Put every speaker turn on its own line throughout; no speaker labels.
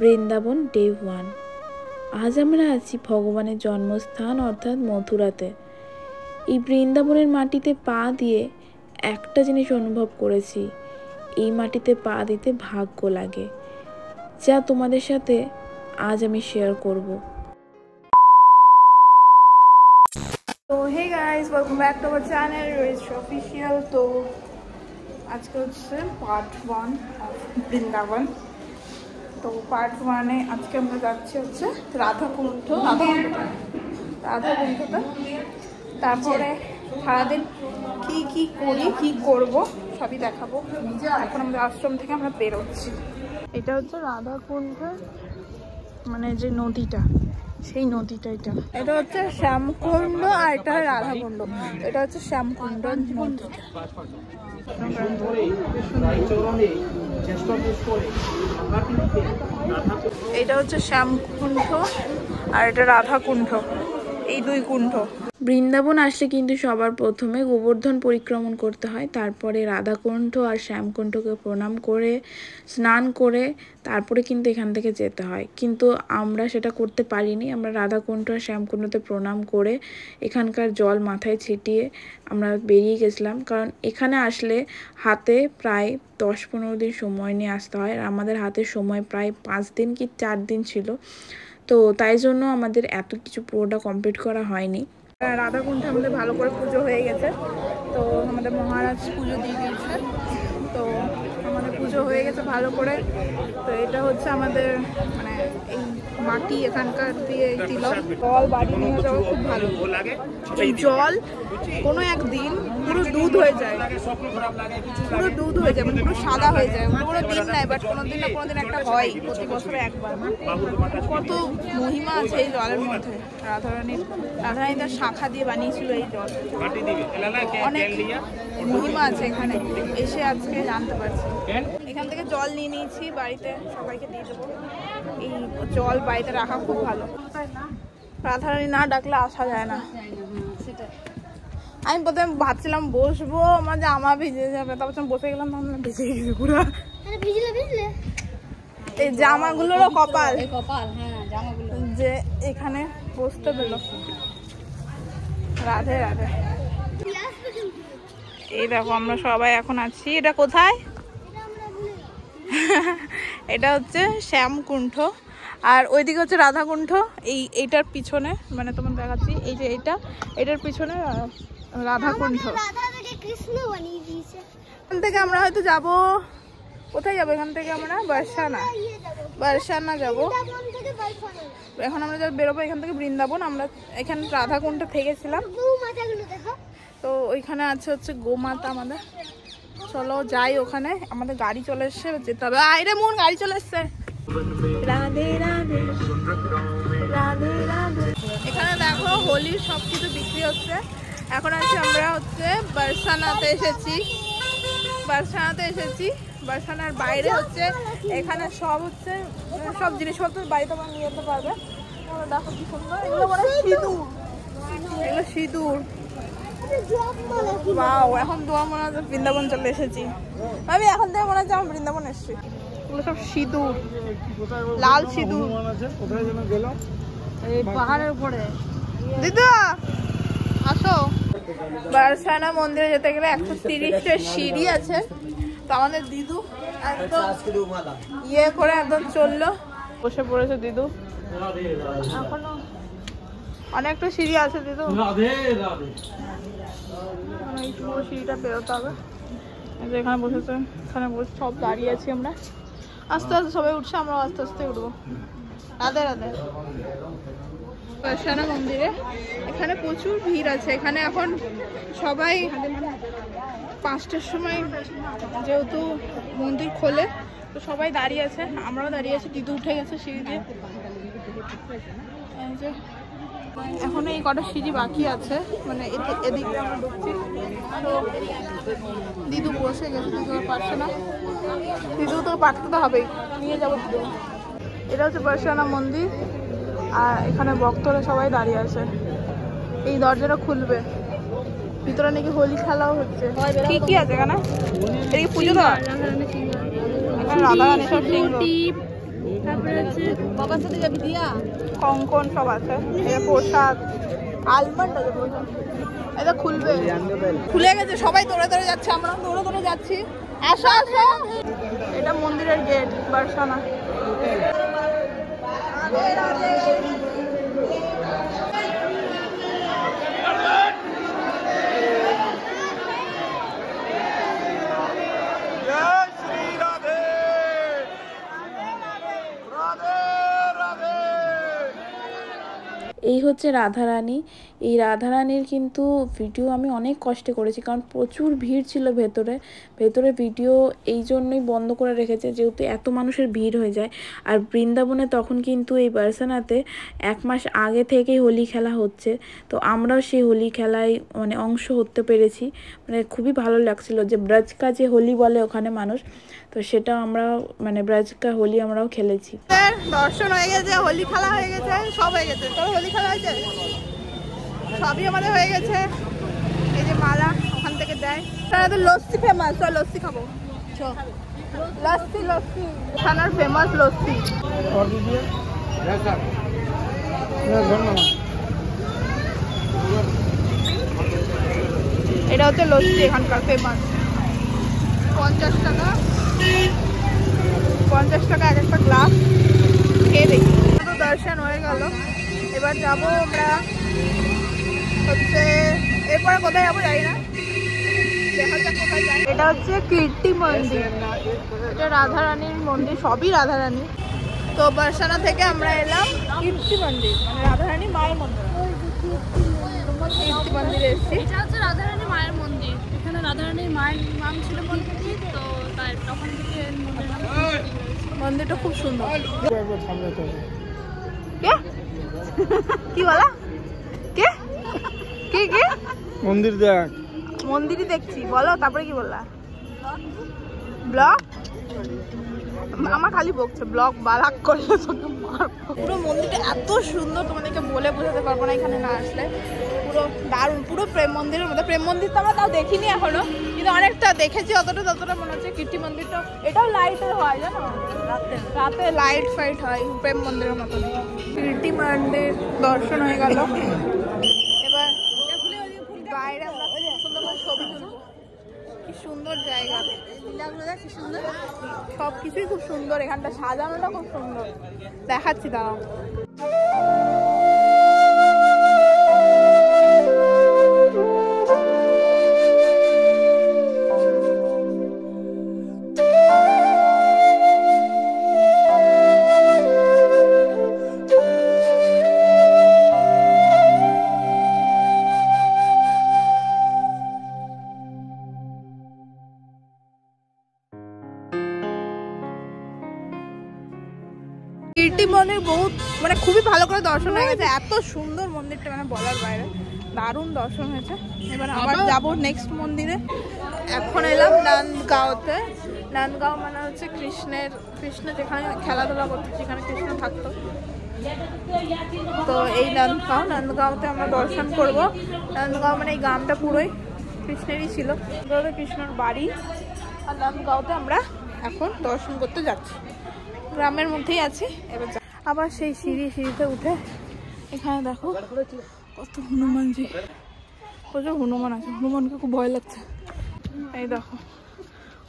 Vrindavan day 1। আজ আমরা আছি ভগবানের জন্মস্থান অর্থাৎ মথুরাতে। এই বৃন্দাবনের মাটিতে পা দিয়ে একটা জিনিস অনুভব করেছি, এই মাটিতে পা দিতে ভাগ্য লাগে, যা তোমাদের সাথে আজ আমি শেয়ার করব। তো hey guys, welcome back to our channel Rich Official. তো আজকে হচ্ছে পার্ট 1 অফ বৃন্দাবন। তো পার্ট 1-এ আজকে আমরা যাচ্ছি হচ্ছে রাধাকুণ্ঠতে। তারপরে সারাদিন কি করি কি করব সবই দেখাবো। এখন আমাদের আশ্রম থেকে আমরা বেরোচ্ছি। এটা হচ্ছে রাধাকুণ্ঠ, মানে যে নদীটা, সেই নদীটা এটা হচ্ছে শ্যামকুণ্ড আর এটা রাধাকুণ্ড। এটা হচ্ছে শ্যামকুণ্ড নদীটা। এটা হচ্ছে শ্যামকুণ্ড আর এটা রাধাকুণ্ড, এই দুই কুণ্ড। বৃন্দাবন আসলে কিন্তু সবার প্রথমে গোবর্ধন পরিক্রমণ করতে হয়, তারপরে রাধাকুণ্ঠ আর শ্যামকুণ্ডকে প্রণাম করে স্নান করে তারপরে কিন্তু এখান থেকে যেতে হয়। কিন্তু আমরা সেটা করতে পারিনি। আমরা রাধাকুণ্ঠ আর শ্যামকুণ্ডতে প্রণাম করে এখানকার জল মাথায় ছিটিয়ে আমরা বেরিয়ে গেছিলাম, কারণ এখানে আসলে হাতে প্রায় 10-15 দিন সময় নিয়ে আসতে হয়, আর আমাদের হাতে সময় প্রায় 5 দিন কি 4 দিন ছিল। তো তাই জন্য আমাদের এত কিছু পুরোটা কমপ্লিট করা হয়নি। রাধাকুণ্ঠে আমাদের ভালো করে পুজো হয়ে গেছে, তো আমাদের মহারাজ পুজো দিয়ে দিয়েছে। তো আমাদের পুজো হয়ে গেছে ভালো করে। তো এটা হচ্ছে আমাদের মানে এই মাটি এখানকার দিয়ে তিলক জল বাড়ি নিয়ে যাওয়া খুব ভালো। এই জল কোনো একদিন পুরো দুধ হয়ে যায়, পুরো দুধ হয়ে যায়, মানে পুরো সাদা হয়ে যায়। কোনো দিন নাই, বাট কোনোদিন না কোনোদিন একটা হয়, প্রতি বছরে একবার। কত মহিমা আছে এই জলের মধ্যে। রাধারানী তার শাখা দিয়ে বানিয়েছিল এই জল, অনেক মহিমা আছে এখানে। এসে আজকে জানতে পারছি। এখান থেকে জল নিয়ে নিয়েছি, বাড়িতে সবাইকে দিয়ে দেবো। এই জল বাড়িতে রাখা খুব ভালো। রাধারানী না ডাকলে আসা যায় না। আমি প্রথমে ভাবছিলাম বসবো, আমার জামা ভিজে যাবে, তারপর বসে গেলাম, ভাবলাম ভিজে গেছে পুরো। এই জামাগুলোরও কপাল যে এখানে বসতে পেল। রাধে রাধে। এই দেখো আমরা সবাই এখন আছি। এটা কোথায়? এটা হচ্ছে শ্যামকুণ্ঠ, আর ওইদিকে হচ্ছে রাধাকুণ্ঠ। এইটার পিছনে, মানে তোমার দেখাচ্ছি, এই যে এটার পিছনে রাধাকুণ্ঠ। এখান থেকে আমরা হয়তো যাব, কোথায় যাবো? এখান থেকে আমরা বারসানা যাব। এখন আমরা যা বেরোবো এখান থেকে বৃন্দাবন। আমরা এখানে রাধাকুণ্ঠ থেকেছিলাম, তো ওইখানে আছে হচ্ছে গোমাতা আমাদের। চলো যাই ওখানে, আমাদের গাড়ি চলে এসছে, যেতে হবে। আরে মন, গাড়ি চলে এসছে। রাধে রাধে রাধে রাধে। এখানে দেখো হোলির সবকিছু বিক্রি হচ্ছে। এখন আছি আমরা হচ্ছে বারসানাতে এসেছি। বারসানার বাইরে হচ্ছে এখানে সব হচ্ছে সব জিনিসপত্র বাড়িতে তোমরা নিয়ে যেতে পারবে। দেখো কি সুন্দর, এগুলো মানে সিঁদুর। এখন তোমার মনে হচ্ছে বৃন্দাবন চলে এসেছি। ভাবি এখন থেকে মনে হচ্ছে আমার বৃন্দাবন এসেছি। এগুলো সব সিঁদুর, লাল সিঁদুর। এই পাহাড়ের উপরে দিদা আসো। বারসানা মন্দিরে যেতে গেলে 130টা সিঁড়ি আছে। তো আমাদের দিদু একদম ইয়ে করে একদম চললো, বসে পড়েছে দিদু। এখনো অনেকটা সিঁড়ি আছে দিদু, এই পুরো সিঁড়িটা পেরোতে হবে। এখানে বসেছে, এখানে বসে সব দাঁড়িয়ে আছি আমরা। আস্তে আস্তে সবাই উঠছে, আমরা আস্তে আস্তে উঠবো। রাধে রাধে। বারসানা মন্দিরে এখানে প্রচুর ভিড় আছে। এখানে এখন সবাই 5টার সময় যেহেতু মন্দির খোলে, তো সবাই দাঁড়িয়ে আছে, আমরাও দাঁড়িয়ে আছি। দিদু উঠে গেছে সিঁড়ি দিয়ে। এখন এই কটা সিঁড়ি বাকি আছে, মানে এদিকে আমরা ঢুকছি। তো দিদু বসে গেছে, দিদু পারছে না। দিদু তো পারতে তো হবেই, নিয়ে যাবো দিদু। এটা হচ্ছে বারসানা মন্দির, আর এখানে ভক্তরা সবাই দাঁড়িয়ে আছে। এই দরজাটা খুলবে, ভিতরে নাকি হোলি খেলাও হচ্ছে। কি কি আছে এখানে? এটা কি পুজো দেওয়া? এখানে রাধারানী সব
তারপরে হচ্ছে বাবার সাথে যাবি দিয়া
কঙ্কন সব আছে, এটা প্রসাদ আলমন্ড আছে প্রসাদ, এটা খুলবে, খুলে গেছে, সবাই দৌড়ে দৌড়ে যাচ্ছে, আমরা দৌড়ে দৌড়ে যাচ্ছি, আসো আসো। এটা মন্দিরের গেট বারসানা। এই হচ্ছে রাধারানী। এই রাধারানীর কিন্তু ভিডিও আমি অনেক কষ্টে করেছি, কারণ প্রচুর ভিড় ছিল ভেতরে। ভিডিও এই জন্যই বন্ধ করে রেখেছে, যেহেতু এত মানুষের ভিড় হয়ে যায়। আর বৃন্দাবনে তখন কিন্তু এই বারসানাতে 1 মাস আগে থেকেই হোলি খেলা হচ্ছে, তো আমরাও সেই হোলি খেলায় মানে অংশ হতে পেরেছি। মানে খুবই ভালো লাগছিল, যে ব্রজকা যে হোলি বলে ওখানে মানুষ, তো সেটা আমরা মানে ব্রজকা হোলি আমরাও খেলেছি। দর্শন হয়ে গেছে, হোলি খেলা হয়ে গেছে, সব হয়ে গেছে। তোর হোলি খেলা হয়েছে? সবই আমাদের হয়ে গেছে। এই যে মালা ওখান থেকে দেয়। তো লস্যি ফেমাস, তো লস্যি খাবো। লস্যি লস্যি খানার ফেমাস লস্যি। এটা হচ্ছে লস্যি এখানকার ফেমাস। 50 টাকা, 50 টাকা এক একটা গ্লাস। খেয়ে দেখি। তো দর্শন হয়ে গেল, এবার যাবো আমরা হচ্ছে, এরপরে কোথায় যাবো জানি না, দেখা যাক কোথায় যাই। এটা হচ্ছে কীর্তি মন্দির, এটা রাধারানীর মন্দির, সবই রাধারানী। তো বারসানা থেকে আমরা এলাম কীর্তি মন্দির, মানে রাধারানী মায়ের মন্দির। কীর্তি মন্দিরে এসেছি।
এটা হচ্ছে রাধারানী মায়ের মন্দির। এখানে রাধারানীর মায়ের নাম ছিল কীর্তি, তো তাই তখন থেকে
মন্দিরটা খুব সুন্দর। কে কি বলা? কে কে কে
মন্দির দেখ,
মন্দিরই দেখছি, বলো তারপরে কি বললা? ব্লগ আমার খালি বকছে, ব্লগ বালাক করলে তোকে মারবো। পুরো মন্দিরটা এত সুন্দর, তোমাদেরকে বলে বোঝাতে পারবো না এখানে না আসলে। পুরো দারুণ, পুরো প্রেম মন্দিরের মধ্যে। প্রেম মন্দির তো আমরা তাও দেখিনি এখনো, কিন্তু অনেকটা দেখেছি, ততটা মনে হচ্ছে। কীর্তি মন্দিরটা এটাও লাইটের হয়, জানো, রাতে লাইট ফাইট হয় প্রেম মন্দিরের মতো। কীর্তি মন্দির দর্শন হয়ে গেল, এবার বাইরে আমরা সুন্দর করে ছবি তুলবো। কি সুন্দর জায়গা, কি সুন্দর, সবকিছুই খুব সুন্দর। এখানটা সাজানোটা খুব সুন্দর, দেখাচ্ছি দাঁড়াও। কীর্তি মন্দির বহুত মানে খুবই ভালো করে দর্শন হয়ে গেছে। এত সুন্দর মন্দিরটা, মানে বলার বাইরে, দারুণ দর্শন হয়েছে। এবার আবার যাবো নেক্সট মন্দিরে। এখন এলাম নান্দগাঁওতে। নান্দগাঁও মানে হচ্ছে কৃষ্ণ যেখানে খেলাধুলা করতো, যেখানে কৃষ্ণ থাকতো, তো এই নান্দগাঁওতে আমরা দর্শন করব। নান্দগাঁও মানে এই গ্রামটা পুরোই কৃষ্ণেরই ছিল, কৃষ্ণর বাড়ি। আর নান্দগাঁওতে আমরা এখন দর্শন করতে যাচ্ছি, গ্রামের মধ্যেই আছি। এবার আবার সেই সিঁড়িতে উঠে এখানে দেখো কত হনুমানজি, প্রচুর হনুমান আছে। হনুমানকে খুব ভয় লাগছে। এই দেখো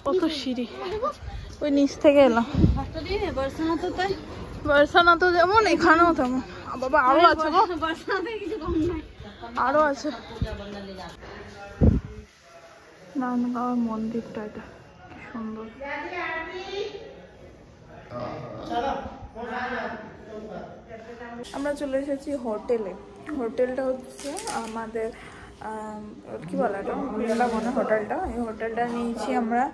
কত সিঁড়ি, ওই নিচ থেকে এলাম। বারসানা তো যেমন এখানেও তেমন, বাবা আরো আছে, আরো আছে। নান্দগাঁওয়ের মন্দিরটা, এটা কি সুন্দর। আমরা চলে এসেছি হোটেলে। হোটেলটা হচ্ছে আমাদের কি বলে এটা, বৃন্দাবনের হোটেলটা। এই হোটেলটা নিয়েছি আমরা।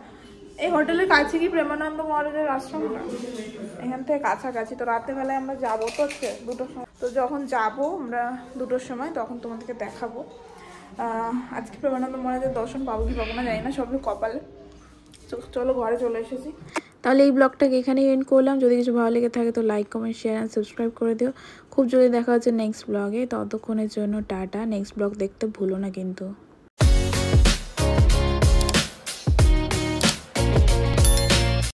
এই হোটেলের কাছে কি প্রেমানন্দ মহারাজের আশ্রমটা, এখান থেকে কাছাকাছি। তো রাতের বেলায় আমরা যাবো তো 2টোর সময়, তো যখন যাবো আমরা 2টোর সময় তখন তোমাদেরকে দেখাবো। আজকে প্রেমানন্দ মহারাজের দর্শন পাবো কি পাবো না জানি না, সবই কপালে। চলো ঘরে চলে এসেছি। তাহলে এই ব্লগটাকে এখানেই এন্ড করলাম। যদি কিছু ভালো লেগে থাকে তো like, comment, share and subscribe করে দিও। খুব জলদি দেখা হচ্ছে নেক্সট ব্লগে। ততক্ষণের জন্য টাটা। নেক্সট ব্লগ দেখতে ভুলো না কিন্তু।